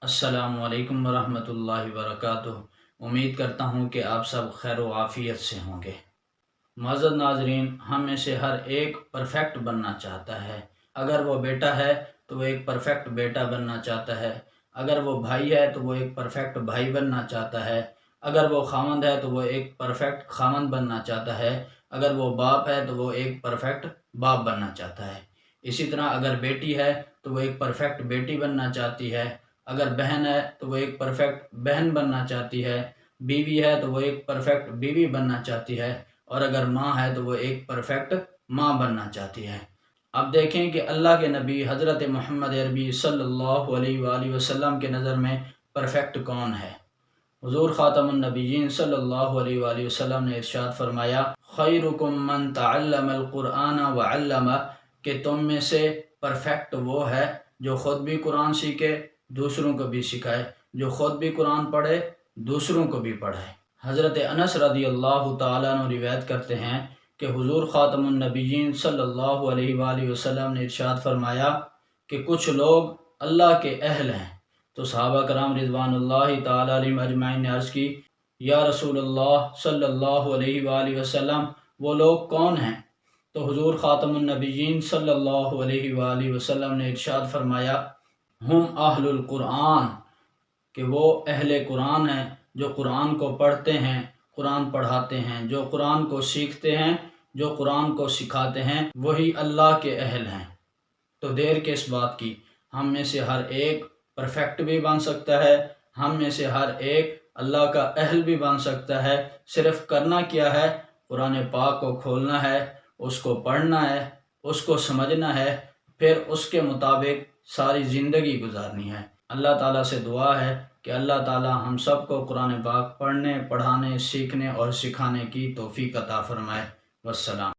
السلام علیکم ورحمۃ اللہ وبرکاتہ۔ امید کرتا ہوں کہ آپ سب خیر و عافیت سے ہوں گے۔ معزز ناظرین، ہم میں سے ہر ایک پرفیکٹ بننا چاہتا ہے۔ اگر وہ بیٹا ہے تو وہ ایک پرفیکٹ بیٹا بننا چاہتا ہے، اگر وہ بھائی ہے تو وہ ایک پرفیکٹ بھائی بننا چاہتا ہے، اگر وہ خاوند ہے تو وہ ایک پرفیکٹ خاوند بننا چاہتا ہے، اگر وہ باپ ہے تو وہ ایک پرفیکٹ باپ بننا چاہتا ہے۔ اسی طرح اگر بیٹی ہے تو وہ ایک پرفیکٹ بیٹی بننا چاہتی ہے، اگر بہن ہے تو وہ ایک پرفیکٹ بہن بننا چاہتی ہے، بیوی ہے تو وہ ایک پرفیکٹ بیوی بننا چاہتی ہے، اور اگر ماں ہے تو وہ ایک پرفیکٹ ماں بننا چاہتی ہے۔ اب دیکھیں کہ اللہ کے نبی حضرت محمد عربی صلی اللہ علیہ وآلہ وسلم کے نظر میں پرفیکٹ کون ہے؟ حضور خاتم النبیین صلی اللہ علیہ وآلہ وسلم نے ارشاد فرمایا، خیرکم من تعلم القرآن وعلمہ، کہ تم میں سے پرفیکٹ وہ ہے جو خود بھی قرآن سیکھے، دوسروں کو بھی سکھائے، جو خود بھی قرآن پڑھے، دوسروں کو بھی پڑھائے۔ حضرت انس رضی اللہ تعالیٰ عنہ روایت کرتے ہیں کہ حضور خاتم النبیین صلی اللہ علیہ وآلہ وسلم نے ارشاد فرمایا کہ کچھ لوگ اللہ کے اہل ہیں۔ تو صحابہ کرام رضوان اللہ تعالیٰ علیہم اجمعین نے عرض کی، یا رسول اللہ صلی اللہ علیہ وآلہ وسلم، وہ لوگ کون ہیں؟ تو حضور خاتم النبیین صلی اللہ علیہ وآلہ وسلم نے ارشاد فرمایا، ہم اہل القرآن، کہ وہ اہل قرآن ہیں، جو قرآن کو پڑھتے ہیں، قرآن پڑھاتے ہیں، جو قرآن کو سیکھتے ہیں، جو قرآن کو سکھاتے ہیں، وہی اللہ کے اہل ہیں۔ تو دیر کس بات کی، ہم میں سے ہر ایک پرفیکٹ بھی بن سکتا ہے، ہم میں سے ہر ایک اللہ کا اہل بھی بن سکتا ہے۔ صرف کرنا کیا ہے؟ قرآن پاک کو کھولنا ہے، اس کو پڑھنا ہے، اس کو سمجھنا ہے، پھر اس کے مطابق ساری زندگی گزارنی ہے۔ اللہ تعالیٰ سے دعا ہے کہ اللہ تعالیٰ ہم سب کو قرآن پاک پڑھنے، پڑھانے، سیکھنے اور سکھانے کی توفیق عطا فرمائے۔ والسلام۔